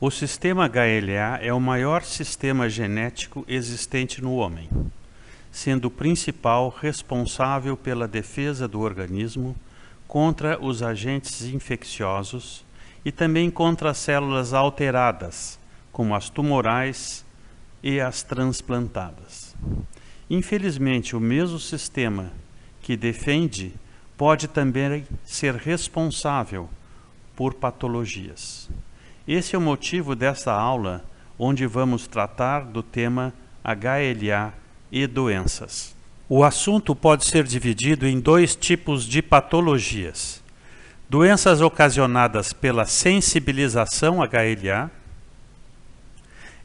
O sistema HLA é o maior sistema genético existente no homem, sendo o principal responsável pela defesa do organismo contra os agentes infecciosos e também contra as células alteradas, como as tumorais e as transplantadas. Infelizmente, o mesmo sistema que defende pode também ser responsável por patologias. Esse é o motivo desta aula, onde vamos tratar do tema HLA e doenças. O assunto pode ser dividido em dois tipos de patologias: doenças ocasionadas pela sensibilização HLA.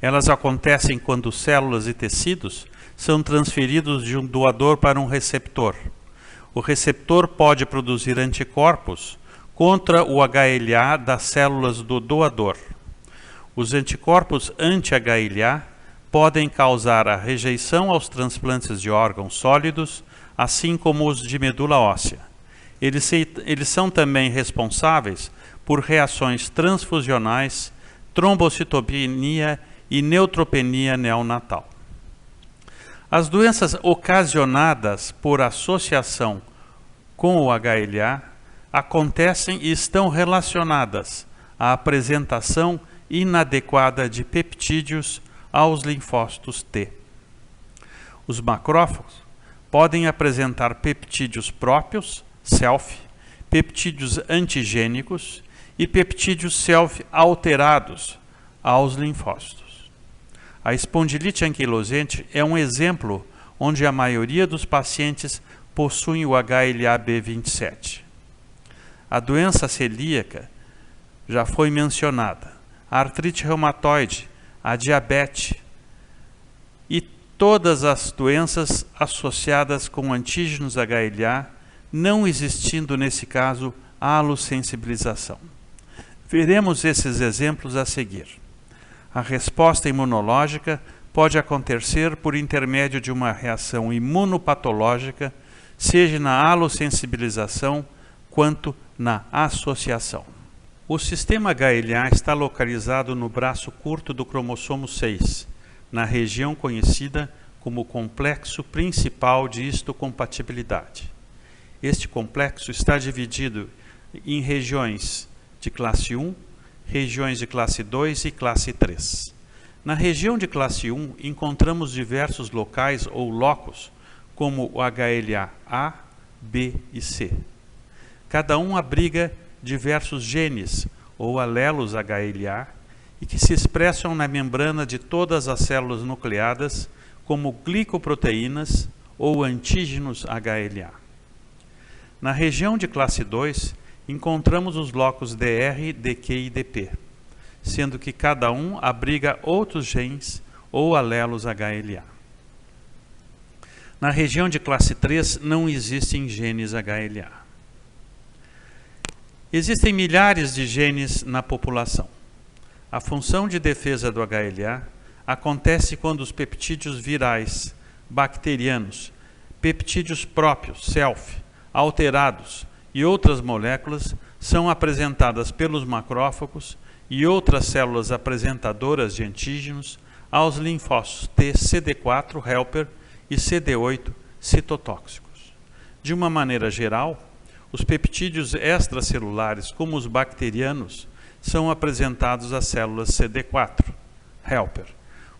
Elas acontecem quando células e tecidos são transferidos de um doador para um receptor. O receptor pode produzir anticorpos contra o HLA das células do doador. Os anticorpos anti-HLA podem causar a rejeição aos transplantes de órgãos sólidos, assim como os de medula óssea. Eles são também responsáveis por reações transfusionais, trombocitopenia e neutropenia neonatal. As doenças ocasionadas por associação com o HLA acontecem e estão relacionadas à apresentação inadequada de peptídeos aos linfócitos T. Os macrófagos podem apresentar peptídeos próprios, self, peptídeos antigênicos e peptídeos self alterados aos linfócitos. A espondilite anquilosante é um exemplo onde a maioria dos pacientes possuem o HLA-B27. A doença celíaca já foi mencionada, a artrite reumatoide, a diabetes e todas as doenças associadas com antígenos HLA, não existindo nesse caso alossensibilização. Veremos esses exemplos a seguir. A resposta imunológica pode acontecer por intermédio de uma reação imunopatológica, seja na alossensibilização quanto na associação. O sistema HLA está localizado no braço curto do cromossomo 6, na região conhecida como complexo principal de histocompatibilidade. Este complexo está dividido em regiões de classe 1, regiões de classe 2 e classe 3. Na região de classe 1, encontramos diversos locais ou locos, como o HLA A, B e C. Cada um abriga diversos genes ou alelos HLA e que se expressam na membrana de todas as células nucleadas como glicoproteínas ou antígenos HLA. Na região de classe 2, encontramos os locos DR, DQ e DP, sendo que cada um abriga outros genes ou alelos HLA. Na região de classe 3 não existem genes HLA. Existem milhares de genes na população. A função de defesa do HLA acontece quando os peptídeos virais, bacterianos, peptídeos próprios, self, alterados e outras moléculas são apresentadas pelos macrófagos e outras células apresentadoras de antígenos aos linfócitos T, CD4, helper, e CD8, citotóxicos. De uma maneira geral, os peptídeos extracelulares, como os bacterianos, são apresentados às células CD4, helper.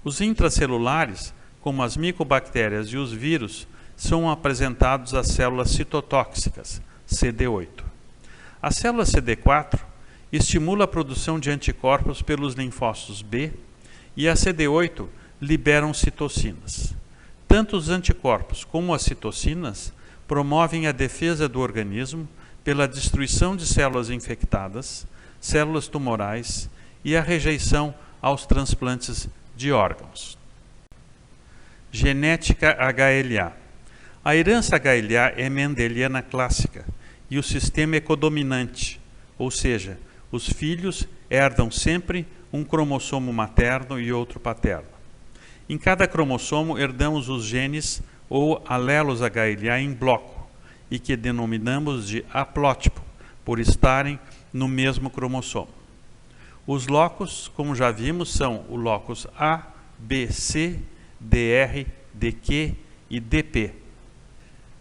Os intracelulares, como as micobactérias e os vírus, são apresentados às células citotóxicas, CD8. A célula CD4 estimula a produção de anticorpos pelos linfócitos B e a CD8 liberam citocinas. Tanto os anticorpos como as citocinas promovem a defesa do organismo pela destruição de células infectadas, células tumorais e a rejeição aos transplantes de órgãos. Genética HLA. A herança HLA é mendeliana clássica e o sistema é codominante, ou seja, os filhos herdam sempre um cromossomo materno e outro paterno. Em cada cromossomo herdamos os genes ou alelos HLA em bloco e que denominamos de haplótipo, por estarem no mesmo cromossomo. Os locos, como já vimos, são o locus A, B, C, DR, DQ e DP.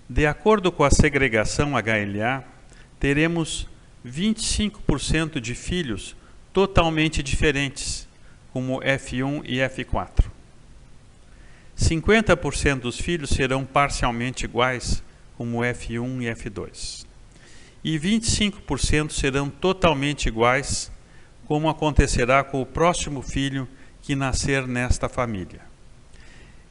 De acordo com a segregação HLA, teremos 25% de filhos totalmente diferentes, como F1 e F4. 50% dos filhos serão parcialmente iguais, como F1 e F2. E 25% serão totalmente iguais, como acontecerá com o próximo filho que nascer nesta família.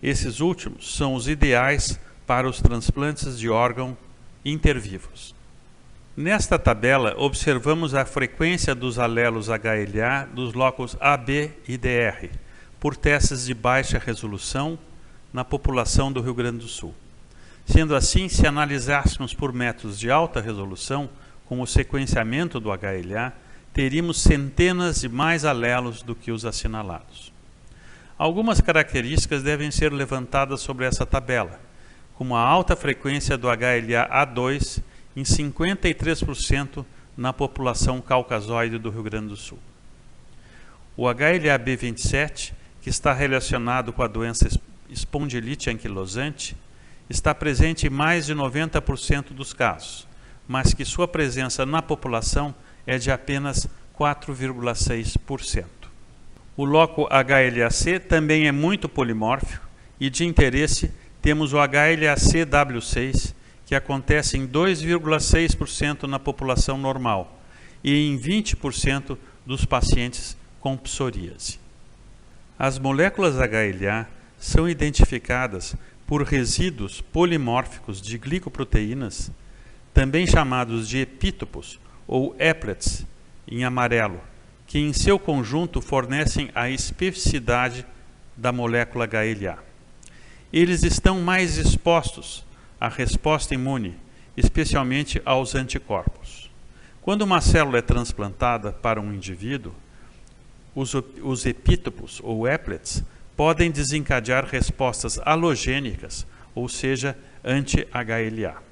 Esses últimos são os ideais para os transplantes de órgão intervivos. Nesta tabela, observamos a frequência dos alelos HLA dos locos AB e DR, por testes de baixa resolução na população do Rio Grande do Sul. Sendo assim, se analisássemos por métodos de alta resolução, como o sequenciamento do HLA, teríamos centenas de mais alelos do que os assinalados. Algumas características devem ser levantadas sobre essa tabela, como a alta frequência do HLA-A2 em 53% na população caucasoide do Rio Grande do Sul. O HLA-B27, que está relacionado com a doença espondilite anquilosante, está presente em mais de 90% dos casos, mas que sua presença na população é de apenas 4,6%. O loco HLA-C também é muito polimórfico e de interesse temos o HLA-C-W6, que acontece em 2,6% na população normal e em 20% dos pacientes com psoríase. As moléculas HLA são identificadas por resíduos polimórficos de glicoproteínas, também chamados de epítopos ou applets, em amarelo, que em seu conjunto fornecem a especificidade da molécula HLA. Eles estão mais expostos à resposta imune, especialmente aos anticorpos. Quando uma célula é transplantada para um indivíduo, os epítopos ou applets podem desencadear respostas halogênicas, ou seja, anti-HLA.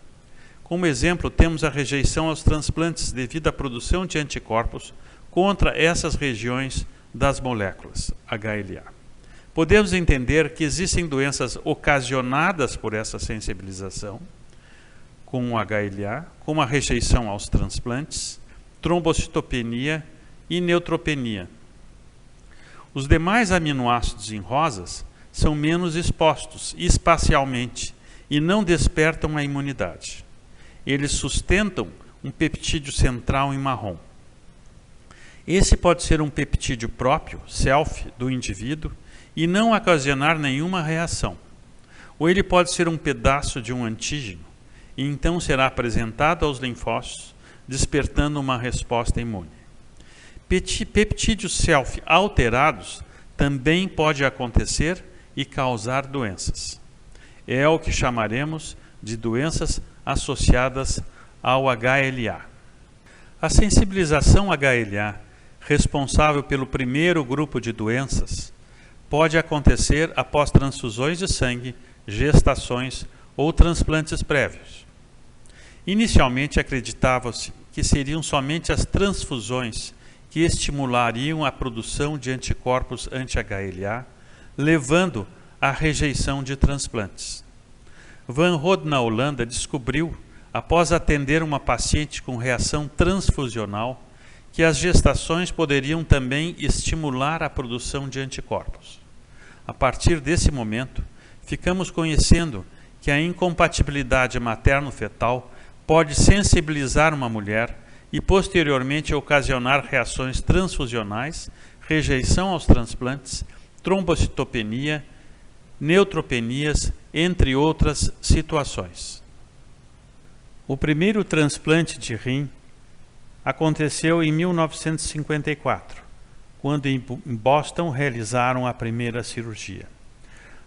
Como exemplo, temos a rejeição aos transplantes devido à produção de anticorpos contra essas regiões das moléculas HLA. Podemos entender que existem doenças ocasionadas por essa sensibilização com o HLA, como a rejeição aos transplantes, trombocitopenia e neutropenia. Os demais aminoácidos em rosas são menos expostos espacialmente e não despertam a imunidade. Eles sustentam um peptídeo central em marrom. Esse pode ser um peptídeo próprio, self, do indivíduo, e não ocasionar nenhuma reação. Ou ele pode ser um pedaço de um antígeno, e então será apresentado aos linfócitos, despertando uma resposta imune. Peptídeos self alterados também pode acontecer e causar doenças. É o que chamaremos de doenças associadas ao HLA. A sensibilização HLA, responsável pelo primeiro grupo de doenças, pode acontecer após transfusões de sangue, gestações ou transplantes prévios. Inicialmente acreditava-se que seriam somente as transfusões que estimulariam a produção de anticorpos anti-HLA, levando à rejeição de transplantes. Van Rode, na Holanda, descobriu, após atender uma paciente com reação transfusional, que as gestações poderiam também estimular a produção de anticorpos. A partir desse momento, ficamos conhecendo que a incompatibilidade materno-fetal pode sensibilizar uma mulher e posteriormente ocasionar reações transfusionais, rejeição aos transplantes, trombocitopenia, neutropenias, entre outras situações. O primeiro transplante de rim aconteceu em 1954, quando em Boston realizaram a primeira cirurgia.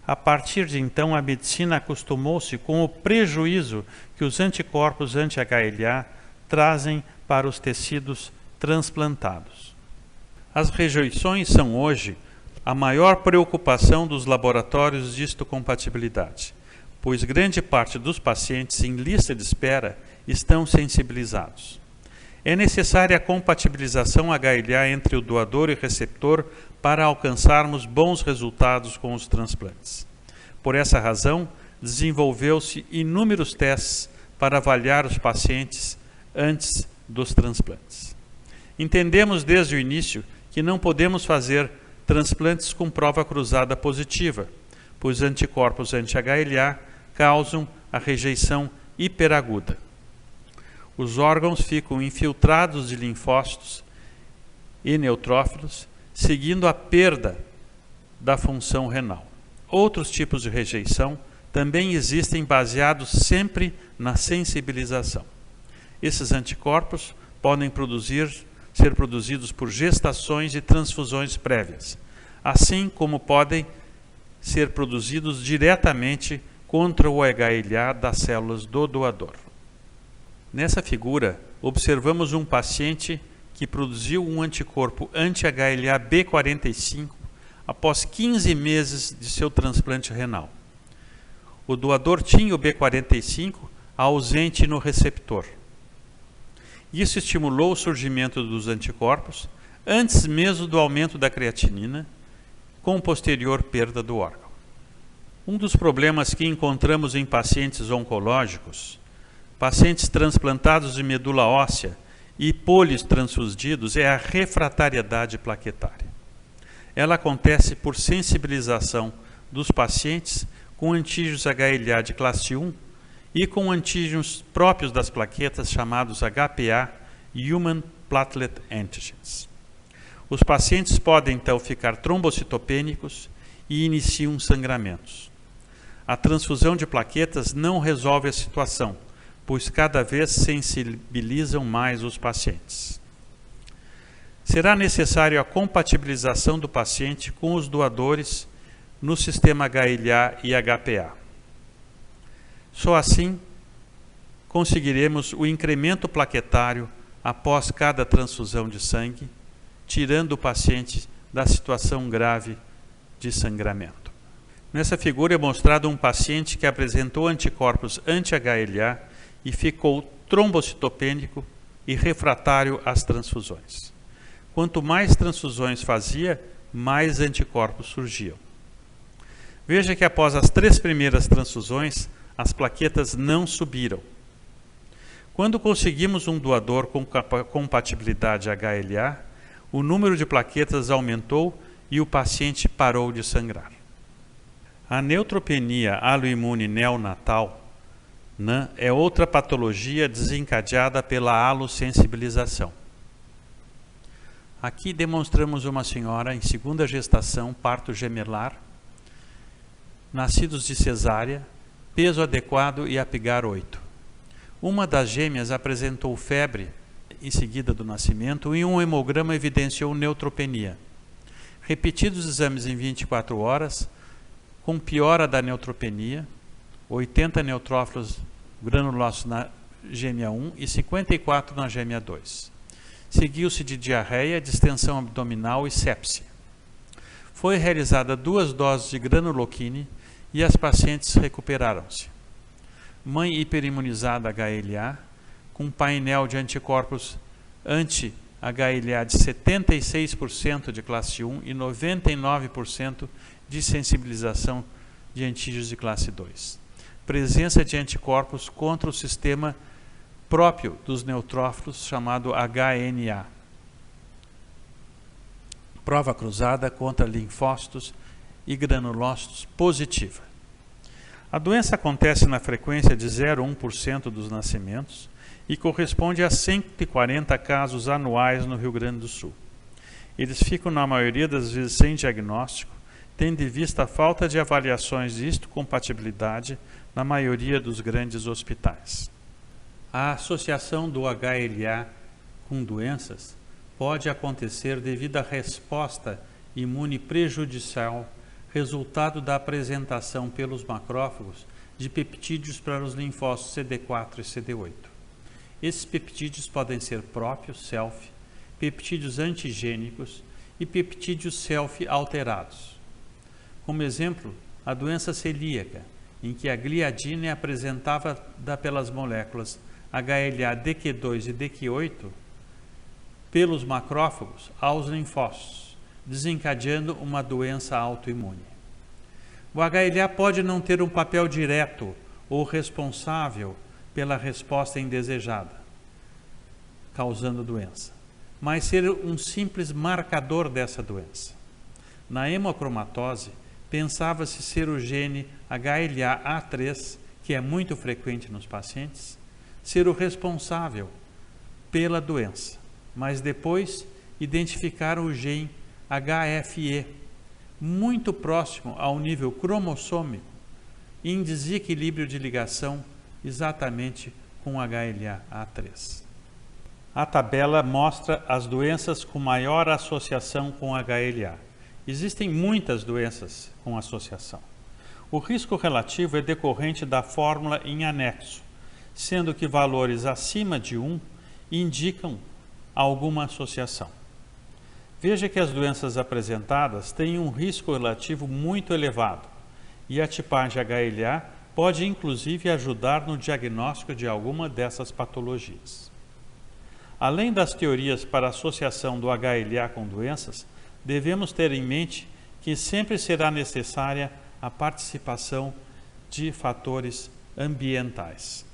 A partir de então, a medicina acostumou-se com o prejuízo que os anticorpos anti-HLA trazem para os tecidos transplantados. As rejeições são hoje a maior preocupação dos laboratórios de histocompatibilidade, pois grande parte dos pacientes em lista de espera estão sensibilizados. É necessária a compatibilização HLA entre o doador e receptor para alcançarmos bons resultados com os transplantes. Por essa razão, desenvolveu-se inúmeros testes para avaliar os pacientes antes dos transplantes. Entendemos desde o início que não podemos fazer transplantes com prova cruzada positiva, pois anticorpos anti-HLA causam a rejeição hiperaguda. Os órgãos ficam infiltrados de linfócitos e neutrófilos, seguindo a perda da função renal. Outros tipos de rejeição também existem baseados sempre na sensibilização. Esses anticorpos podem ser produzidos por gestações e transfusões prévias, assim como podem ser produzidos diretamente contra o HLA das células do doador. Nessa figura, observamos um paciente que produziu um anticorpo anti-HLA B45 após 15 meses de seu transplante renal. O doador tinha o B45 ausente no receptor. Isso estimulou o surgimento dos anticorpos antes mesmo do aumento da creatinina, com posterior perda do órgão. Um dos problemas que encontramos em pacientes oncológicos, pacientes transplantados de medula óssea e politransfusidos é a refratariedade plaquetária. Ela acontece por sensibilização dos pacientes com antígenos HLA de classe 1 e com antígenos próprios das plaquetas chamados HPA, Human Platelet Antigens. Os pacientes podem então ficar trombocitopênicos e iniciam sangramentos. A transfusão de plaquetas não resolve a situação, pois cada vez sensibilizam mais os pacientes. Será necessário a compatibilização do paciente com os doadores no sistema HLA e HPA. Só assim conseguiremos o incremento plaquetário após cada transfusão de sangue, tirando o paciente da situação grave de sangramento. Nessa figura é mostrado um paciente que apresentou anticorpos anti-HLA e ficou trombocitopênico e refratário às transfusões. Quanto mais transfusões fazia, mais anticorpos surgiam. Veja que após as 3 primeiras transfusões, as plaquetas não subiram. Quando conseguimos um doador com compatibilidade HLA, o número de plaquetas aumentou e o paciente parou de sangrar. A neutropenia aloimune neonatal NAN é outra patologia desencadeada pela alosensibilização. Aqui demonstramos uma senhora em segunda gestação, parto gemelar, nascidos de cesárea, peso adequado e Apgar 8. Uma das gêmeas apresentou febre em seguida do nascimento e um hemograma evidenciou neutropenia. Repetidos exames em 24 horas, com piora da neutropenia, 80 neutrófilos granulosos na gêmea 1 e 54 na gêmea 2. Seguiu-se de diarreia, distensão abdominal e sepse. Foi realizada 2 doses de granuloquine e as pacientes recuperaram-se. Mãe hiperimunizada HLA, com painel de anticorpos anti-HLA de 76% de classe 1 e 99% de sensibilização de antígenos de classe 2. Presença de anticorpos contra o sistema próprio dos neutrófilos, chamado HNA. Prova cruzada contra linfócitos e granulócitos positiva. A doença acontece na frequência de 0,1% dos nascimentos e corresponde a 140 casos anuais no Rio Grande do Sul. Eles ficam, na maioria das vezes, sem diagnóstico, tendo em vista a falta de avaliações de histocompatibilidade na maioria dos grandes hospitais. A associação do HLA com doenças pode acontecer devido à resposta imune prejudicial, resultado da apresentação pelos macrófagos de peptídeos para os linfócitos CD4 e CD8. Esses peptídeos podem ser próprios, self, peptídeos antigênicos e peptídeos self alterados. Como exemplo, a doença celíaca, em que a gliadina é apresentada pelas moléculas HLA-DQ2 e DQ8 pelos macrófagos aos linfócitos, desencadeando uma doença autoimune. O HLA pode não ter um papel direto ou responsável pela resposta indesejada, causando doença, mas ser um simples marcador dessa doença. Na hemocromatose, pensava-se ser o gene HLA-A3, que é muito frequente nos pacientes, ser o responsável pela doença, mas depois identificaram o gene HFE, muito próximo ao nível cromossômico, em desequilíbrio de ligação exatamente com HLA-A3. A tabela mostra as doenças com maior associação com HLA. Existem muitas doenças com associação. O risco relativo é decorrente da fórmula em anexo, sendo que valores acima de 1 indicam alguma associação. Veja que as doenças apresentadas têm um risco relativo muito elevado e a tipagem HLA pode inclusive ajudar no diagnóstico de alguma dessas patologias. Além das teorias para associação do HLA com doenças, devemos ter em mente que sempre será necessária a participação de fatores ambientais.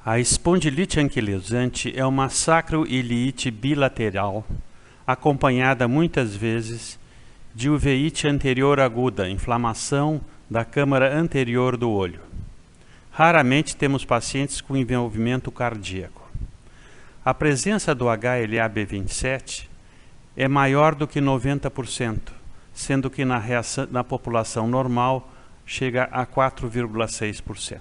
A espondilite anquilosante é uma sacroiliite bilateral, acompanhada muitas vezes de uveíte anterior aguda, inflamação da câmara anterior do olho. Raramente temos pacientes com envolvimento cardíaco. A presença do HLA-B27 é maior do que 90%, sendo que na população normal chega a 4,6%.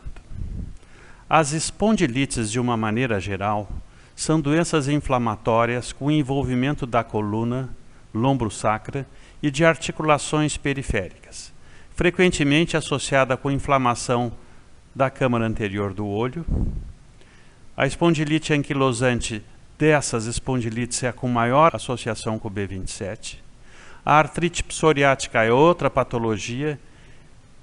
As espondilites, de uma maneira geral, são doenças inflamatórias com envolvimento da coluna, lombosacra e de articulações periféricas, frequentemente associada com inflamação da câmara anterior do olho. A espondilite anquilosante dessas espondilites é a com maior associação com o B27. A artrite psoriática é outra patologia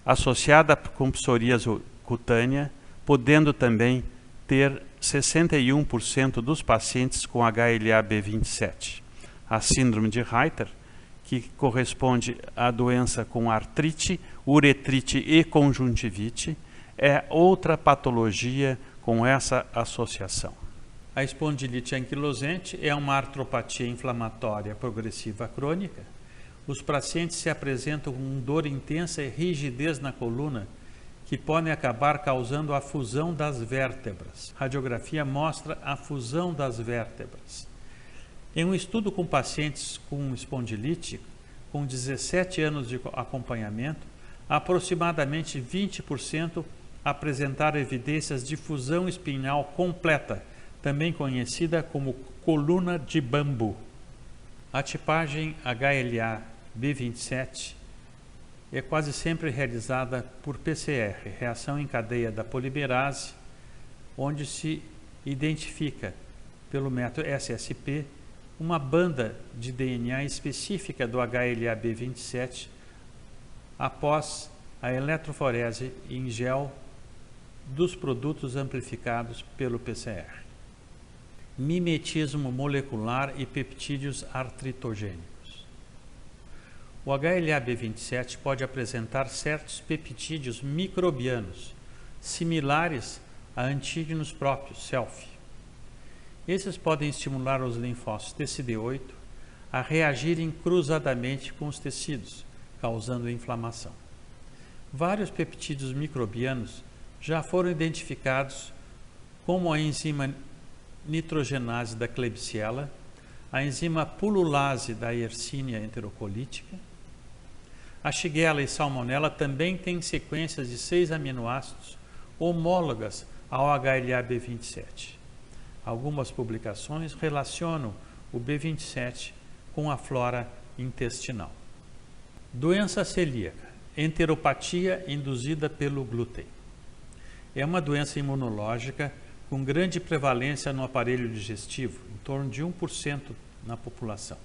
associada com psoríase cutânea, podendo também ter 61% dos pacientes com HLA-B27. A síndrome de Reiter, que corresponde à doença com artrite, uretrite e conjuntivite, é outra patologia com essa associação. A espondilite anquilosante é uma artropatia inflamatória progressiva crônica. Os pacientes se apresentam com dor intensa e rigidez na coluna, que podem acabar causando a fusão das vértebras. A radiografia mostra a fusão das vértebras. Em um estudo com pacientes com espondilite, com 17 anos de acompanhamento, aproximadamente 20% apresentaram evidências de fusão espinhal completa, também conhecida como coluna de bambu. A tipagem HLA-B27 é quase sempre realizada por PCR, reação em cadeia da polimerase, onde se identifica pelo método SSP uma banda de DNA específica do HLA-B27 após a eletroforese em gel dos produtos amplificados pelo PCR. Mimetismo molecular e peptídeos artritogênicos. O HLA-B27 pode apresentar certos peptídeos microbianos, similares a antígenos próprios, self. Esses podem estimular os linfócitos TCD8 a reagirem cruzadamente com os tecidos, causando inflamação. Vários peptídeos microbianos já foram identificados como a enzima nitrogenase da Klebsiella, a enzima pululase da Yersinia enterocolítica. A Shigella e Salmonella também têm sequências de 6 aminoácidos homólogas ao HLA-B27. Algumas publicações relacionam o B27 com a flora intestinal. Doença celíaca, enteropatia induzida pelo glúten. É uma doença imunológica com grande prevalência no aparelho digestivo, em torno de 1% na população.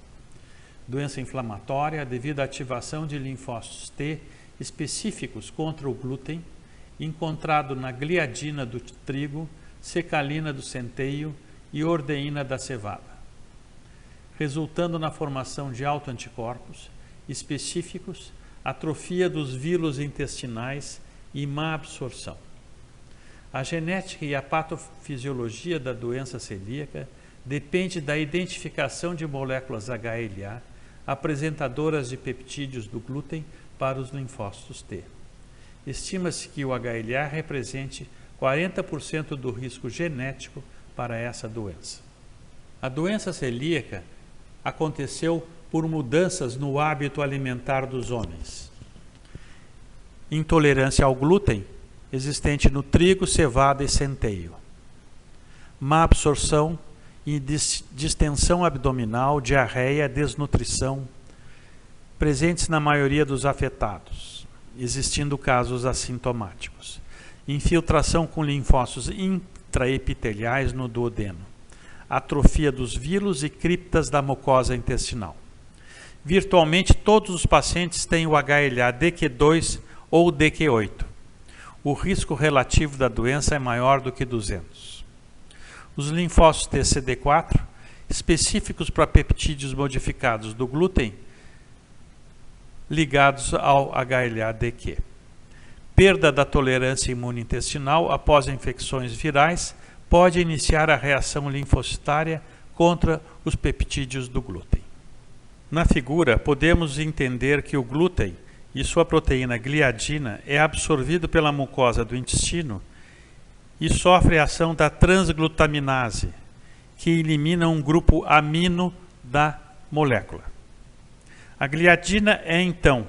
Doença inflamatória devido à ativação de linfócitos T específicos contra o glúten, encontrado na gliadina do trigo, secalina do centeio e ordeína da cevada. resultando na formação de autoanticorpos específicos, atrofia dos vírus intestinais e má absorção. A genética e a patofisiologia da doença celíaca depende da identificação de moléculas HLA apresentadoras de peptídeos do glúten para os linfócitos T. Estima-se que o HLA represente 40% do risco genético para essa doença. A doença celíaca aconteceu por mudanças no hábito alimentar dos homens. Intolerância ao glúten existente no trigo, cevada e centeio. Má absorção e distensão abdominal, diarreia, desnutrição, presentes na maioria dos afetados, existindo casos assintomáticos. Infiltração com linfócitos intraepiteliais no duodeno. Atrofia dos vírus e criptas da mucosa intestinal. Virtualmente todos os pacientes têm o HLA DQ2 ou DQ8. O risco relativo da doença é maior do que 200. Os linfócitos TCD4, específicos para peptídeos modificados do glúten, ligados ao HLA-DQ. Perda da tolerância imune intestinal após infecções virais pode iniciar a reação linfocitária contra os peptídeos do glúten. Na figura, podemos entender que o glúten e sua proteína gliadina é absorvido pela mucosa do intestino e sofre a ação da transglutaminase, que elimina um grupo amino da molécula. A gliadina é, então,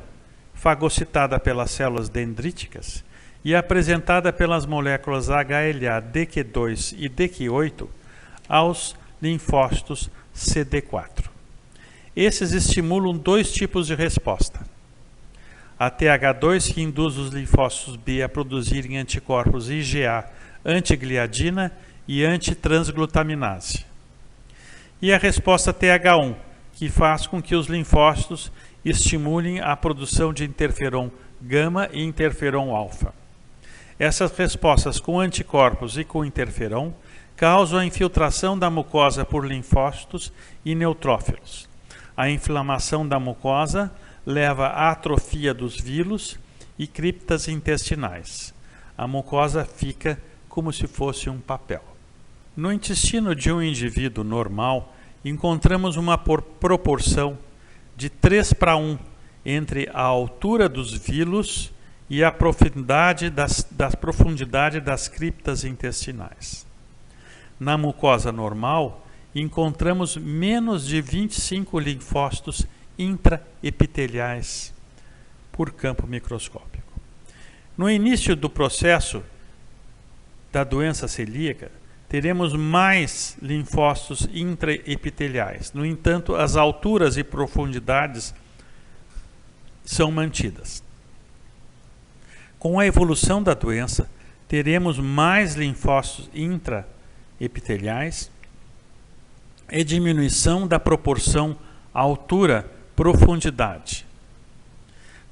fagocitada pelas células dendríticas e apresentada pelas moléculas HLA, DQ2 e DQ8 aos linfócitos CD4. Esses estimulam dois tipos de resposta. A TH2, que induz os linfócitos B a produzirem anticorpos IgA antigliadina e antitransglutaminase. E a resposta TH1, que faz com que os linfócitos estimulem a produção de interferon gama e interferon alfa. Essas respostas com anticorpos e com interferon causam a infiltração da mucosa por linfócitos e neutrófilos. A inflamação da mucosa leva à atrofia dos vírus e criptas intestinais. A mucosa fica como se fosse um papel. No intestino de um indivíduo normal, encontramos uma proporção de 3:1 entre a altura dos vírus e a profundidade das criptas intestinais. Na mucosa normal, encontramos menos de 25 linfócitos intraepiteliais por campo microscópico. No início do processo da doença celíaca, teremos mais linfócitos intraepiteliais. No entanto, as alturas e profundidades são mantidas. Com a evolução da doença, teremos mais linfócitos intraepiteliais e diminuição da proporção altura-profundidade.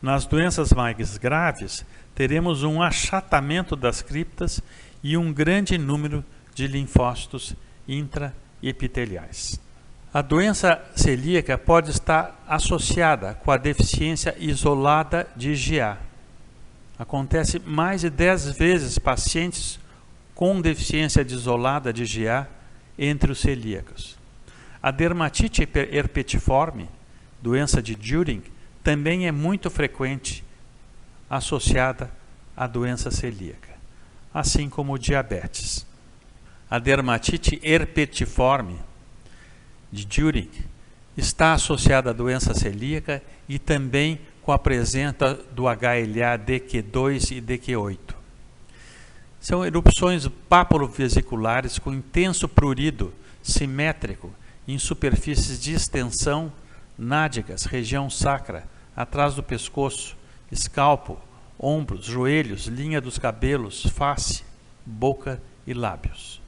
Nas doenças mais graves, teremos um achatamento das criptas e um grande número de linfócitos intraepiteliais. A doença celíaca pode estar associada com a deficiência isolada de IgA. Acontece mais de 10 vezes pacientes com deficiência isolada de IgA entre os celíacos. A dermatite herpetiforme, doença de Jüring, também é muito frequente associada à doença celíaca, assim como o diabetes. A dermatite herpetiforme de Jüring está associada à doença celíaca e também com a presença do HLA DQ2 e DQ8. São erupções papulovesiculares com intenso prurido simétrico em superfícies de extensão, nádegas, região sacra, atrás do pescoço, escalpo, ombros, joelhos, linha dos cabelos, face, boca e lábios.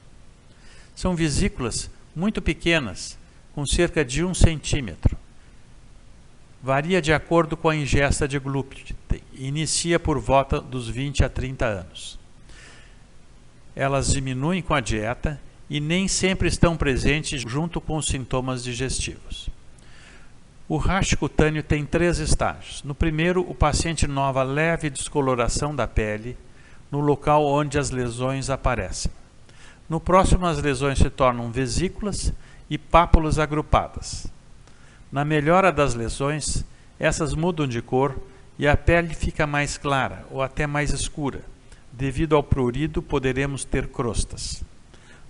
São vesículas muito pequenas, com cerca de 1 centímetro. Varia de acordo com a ingesta de glúten. Inicia por volta dos 20 a 30 anos. Elas diminuem com a dieta e nem sempre estão presentes junto com os sintomas digestivos. O rash cutâneo tem 3 estágios. No primeiro, o paciente nota leve descoloração da pele no local onde as lesões aparecem. No próximo, as lesões se tornam vesículas e pápulas agrupadas. Na melhora das lesões, essas mudam de cor e a pele fica mais clara ou até mais escura. Devido ao prurido, poderemos ter crostas.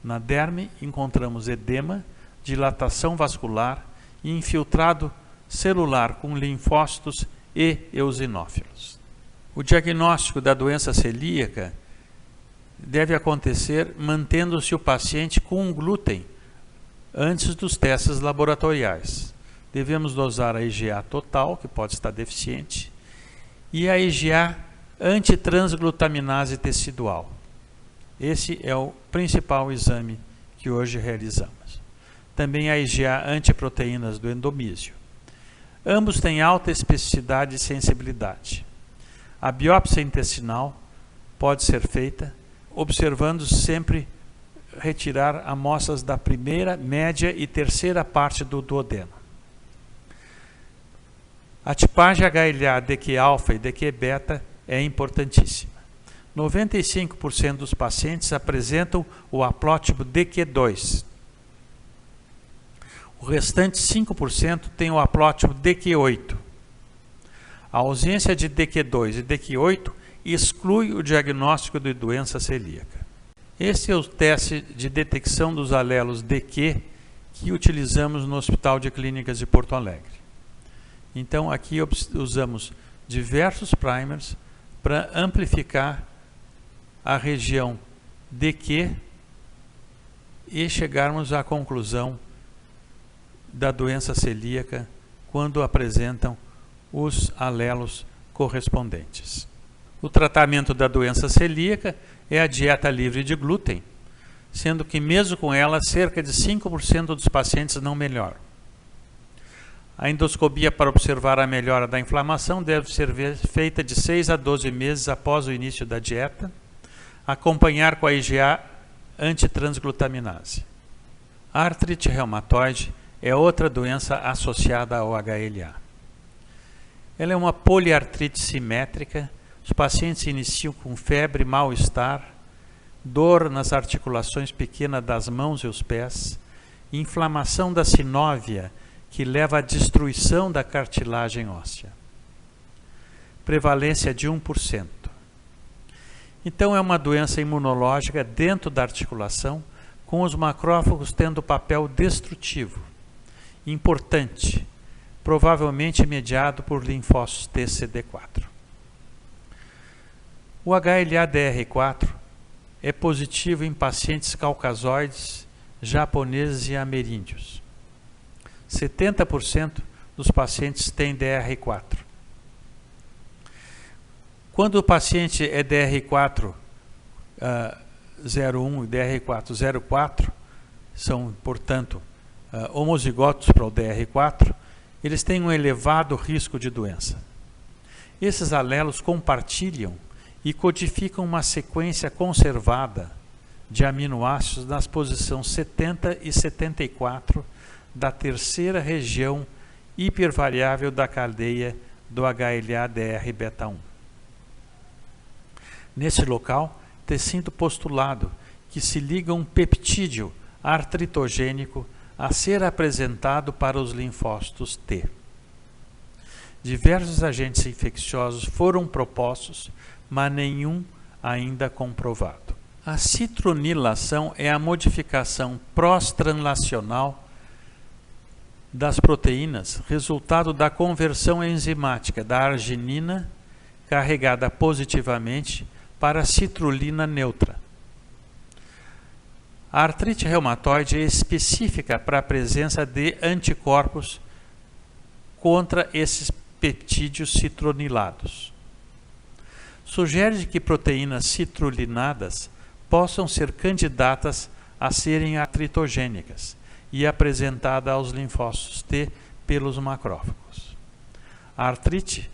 Na derme, encontramos edema, dilatação vascular e infiltrado celular com linfócitos e eosinófilos. O diagnóstico da doença celíaca deve acontecer mantendo-se o paciente com glúten antes dos testes laboratoriais. Devemos dosar a IgA total, que pode estar deficiente, e a IgA antitransglutaminase tecidual. Esse é o principal exame que hoje realizamos. Também a IgA antiproteínas do endomísio. Ambos têm alta especificidade e sensibilidade. A biópsia intestinal pode ser feita observando sempre retirar amostras da primeira, média e terceira parte do duodeno. A tipagem HLA DQ-alfa e DQ-beta é importantíssima. 95% dos pacientes apresentam o haplótipo DQ2. O restante 5% tem o haplótipo DQ8. A ausência de DQ2 e DQ8 exclui o diagnóstico de doença celíaca. Esse é o teste de detecção dos alelos DQ que utilizamos no Hospital de Clínicas de Porto Alegre. Então aqui usamos diversos primers para amplificar a região DQ e chegarmos à conclusão da doença celíaca quando apresentam os alelos correspondentes. O tratamento da doença celíaca é a dieta livre de glúten, sendo que mesmo com ela, cerca de 5% dos pacientes não melhoram. A endoscopia para observar a melhora da inflamação deve ser feita de 6 a 12 meses após o início da dieta, acompanhar com a IgA antitransglutaminase. A artrite reumatoide é outra doença associada ao HLA. Ela é uma poliartrite simétrica. Os pacientes iniciam com febre, mal-estar, dor nas articulações pequenas das mãos e os pés, inflamação da sinóvia, que leva à destruição da cartilagem óssea. Prevalência de 1%. Então é uma doença imunológica dentro da articulação, com os macrófagos tendo papel destrutivo, importante, provavelmente mediado por linfócitos T-CD4. O HLA-DR4 é positivo em pacientes caucasoides, japoneses e ameríndios. 70% dos pacientes têm DR4. Quando o paciente é DR4 01 e DR4 04, são, portanto, homozigotos para o DR4, eles têm um elevado risco de doença. Esses alelos compartilham e codificam uma sequência conservada de aminoácidos nas posições 70 e 74 da terceira região hipervariável da cadeia do HLA-DR beta 1. Nesse local, tem sido postulado que se liga um peptídeo artritogênico a ser apresentado para os linfócitos T. Diversos agentes infecciosos foram propostos, mas nenhum ainda comprovado. A citronilação é a modificação prostranslacional das proteínas, resultado da conversão enzimática da arginina carregada positivamente para a citrulina neutra. A artrite reumatoide é específica para a presença de anticorpos contra esses peptídeos citronilados. Sugere que proteínas citrulinadas possam ser candidatas a serem artritogênicas e apresentada aos linfócitos T pelos macrófagos. A artrite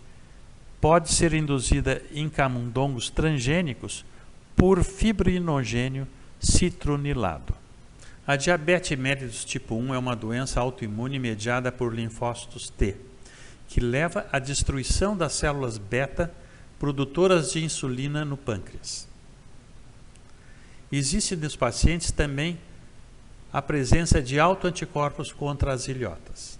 pode ser induzida em camundongos transgênicos por fibrinogênio citronilado. A diabetes mellitus tipo 1 é uma doença autoimune mediada por linfócitos T, que leva à destruição das células beta produtoras de insulina no pâncreas. Existe nos pacientes também a presença de autoanticorpos contra as ilhotas.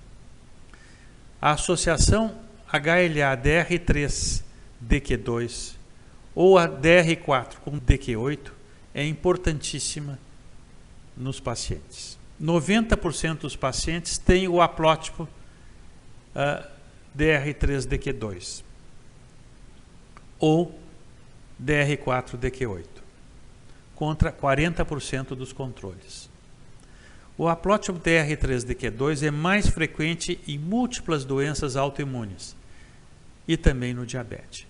A associação HLA-DR3-DQ2 ou a DR4 com DQ8 é importantíssima nos pacientes. 90% dos pacientes têm o haplótipo DR3-DQ2 ou DR4-DQ8, contra 40% dos controles. O haplótipo DR3-DQ2 é mais frequente em múltiplas doenças autoimunes e também no diabetes.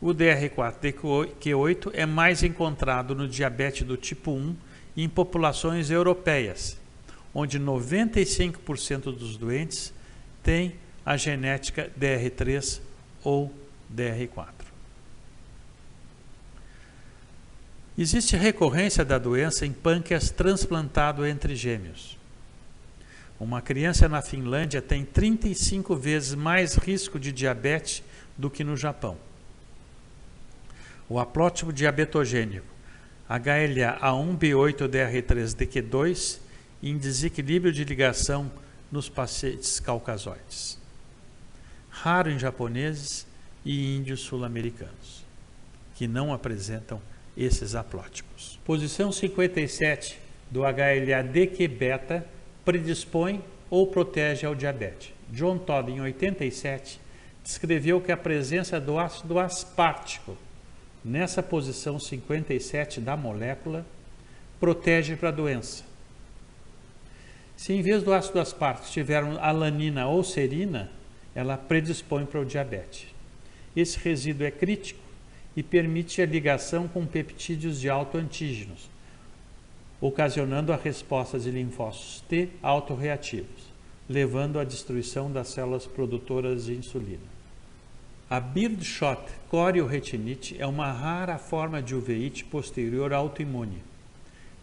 O DR4-DQ8 é mais encontrado no diabetes do tipo 1 em populações europeias, onde 95% dos doentes têm a genética DR3 ou DR4. Existe recorrência da doença em pâncreas transplantado entre gêmeos. Uma criança na Finlândia tem 35 vezes mais risco de diabetes do que no Japão. O haplótipo diabetogênico HLA-A1B8DR3-DQ2 em desequilíbrio de ligação nos pacientes caucasoides. Raro em japoneses e índios sul-americanos, que não apresentam esses haplótipos. Posição 57 do HLA-DQ-beta predispõe ou protege ao diabetes. John Todd, em 87, descreveu que a presença do ácido aspartico nessa posição 57 da molécula protege para a doença. Se em vez do ácido aspartico tiver alanina ou serina, ela predispõe para o diabetes. Esse resíduo é crítico e permite a ligação com peptídeos de autoantígenos, ocasionando a resposta de linfócitos T autorreativos, levando à destruição das células produtoras de insulina. A Birdshot corioretinite é uma rara forma de uveíte posterior autoimune,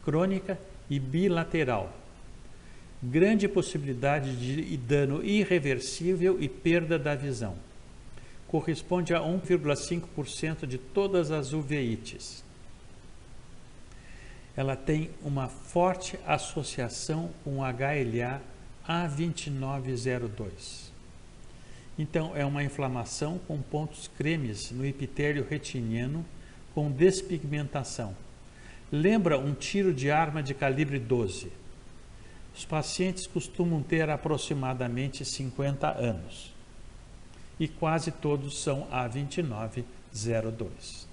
crônica e bilateral. Grande possibilidade de dano irreversível e perda da visão. Corresponde a 1,5% de todas as uveites. Ela tem uma forte associação com HLA A2902. Então, é uma inflamação com pontos cremes no epitélio retiniano com despigmentação. Lembra um tiro de arma de calibre 12. Os pacientes costumam ter aproximadamente 50 anos. E quase todos são A2902.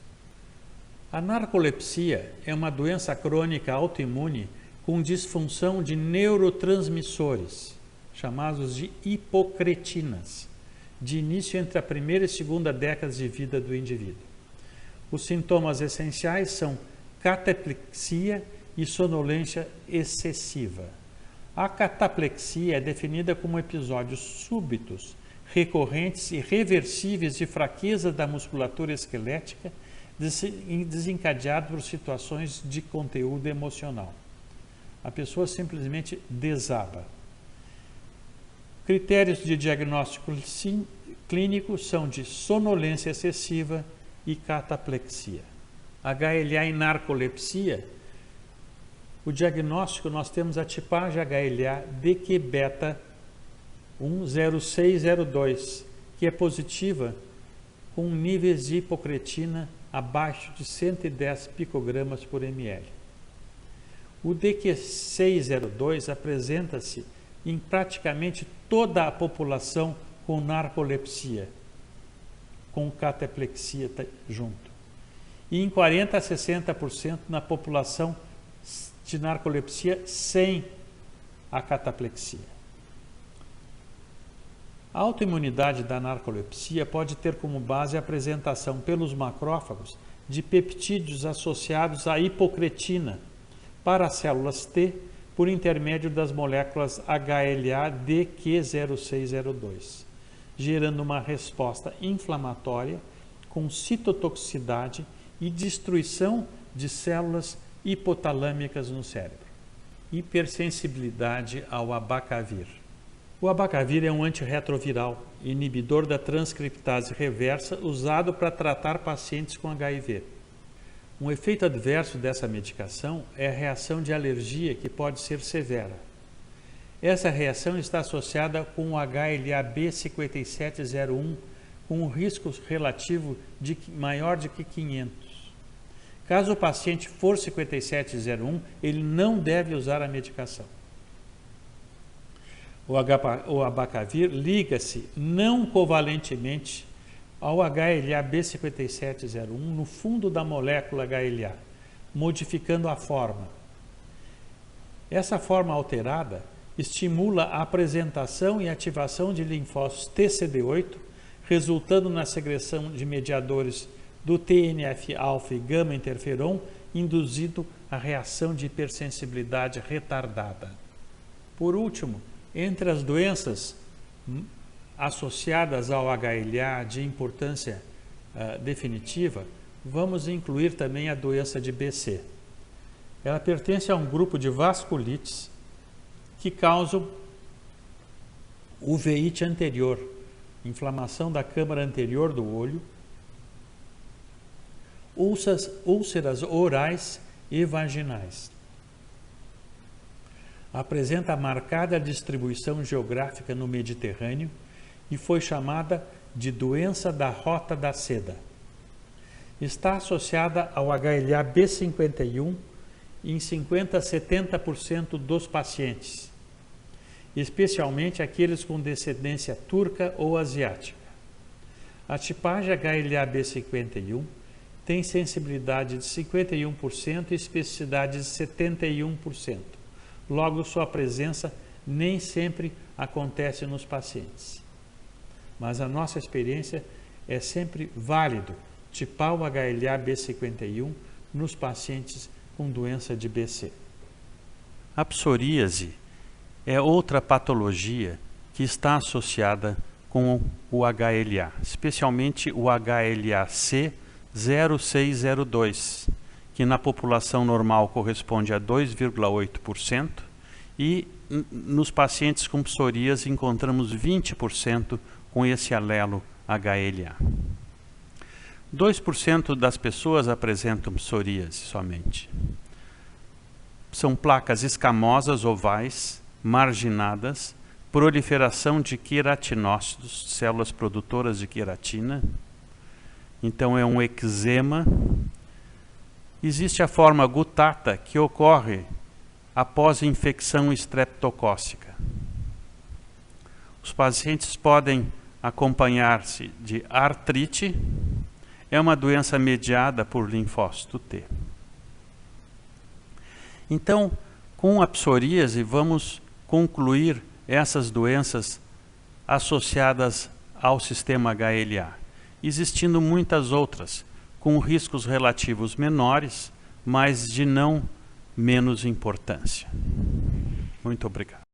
A narcolepsia é uma doença crônica autoimune com disfunção de neurotransmissores, chamados de hipocretinas, de início entre a primeira e segunda década de vida do indivíduo. Os sintomas essenciais são cataplexia e sonolência excessiva. A cataplexia é definida como episódios súbitos, recorrentes e reversíveis de fraqueza da musculatura esquelética desencadeado por situações de conteúdo emocional. A pessoa simplesmente desaba. Critérios de diagnóstico clínico são de sonolência excessiva e cataplexia. HLA em narcolepsia, o diagnóstico nós temos a tipagem HLA DQ-beta 10602, que é positiva com níveis de hipocretina abaixo de 110 picogramas por ml. O DQ602 apresenta-se em praticamente toda a população com narcolepsia, com cataplexia junto, e em 40% a 60% na população de narcolepsia sem a cataplexia. A autoimunidade da narcolepsia pode ter como base a apresentação pelos macrófagos de peptídeos associados à hipocretina para as células T por intermédio das moléculas HLA-DQ0602, gerando uma resposta inflamatória com citotoxicidade e destruição de células hipotalâmicas no cérebro. hipersensibilidade ao abacavir. O abacavir é um antirretroviral, inibidor da transcriptase reversa, usado para tratar pacientes com HIV. Um efeito adverso dessa medicação é a reação de alergia, que pode ser severa. Essa reação está associada com o HLA-B5701, com um risco relativo maior de que 500. Caso o paciente for 5701, ele não deve usar a medicação. O abacavir liga-se não covalentemente ao HLA-B5701 no fundo da molécula HLA, modificando a forma. Essa forma alterada estimula a apresentação e ativação de linfócitos TCD8, resultando na secreção de mediadores do TNF-alfa e gama-interferon, induzindo a reação de hipersensibilidade retardada. Por último, entre as doenças associadas ao HLA de importância definitiva, vamos incluir também a doença de BC. Ela pertence a um grupo de vasculites que causam uveíte anterior, inflamação da câmara anterior do olho, úlceras orais e vaginais. Apresenta marcada distribuição geográfica no Mediterrâneo e foi chamada de doença da Rota da Seda. Está associada ao HLA-B51 em 50% a 70% dos pacientes, especialmente aqueles com descendência turca ou asiática. A tipagem HLA-B51 tem sensibilidade de 51% e especificidade de 71%. Logo, sua presença nem sempre acontece nos pacientes. Mas a nossa experiência é sempre válido tipar o HLA-B51 nos pacientes com doença de BC. A psoríase é outra patologia que está associada com o HLA, especialmente o HLA-C 0602, que na população normal corresponde a 2,8%, e nos pacientes com psoríase encontramos 20% com esse alelo HLA. 2% das pessoas apresentam psoríase somente. São placas escamosas ovais, marginadas, proliferação de queratinócitos, células produtoras de queratina. Então é um eczema. Existe a forma gutata, que ocorre após infecção estreptocócica. Os pacientes podem acompanhar-se de artrite. É uma doença mediada por linfócito T. Então, com a psoríase, vamos concluir essas doenças associadas ao sistema HLA, existindo muitas outras, com riscos relativos menores, mas de não menos importância. Muito obrigado.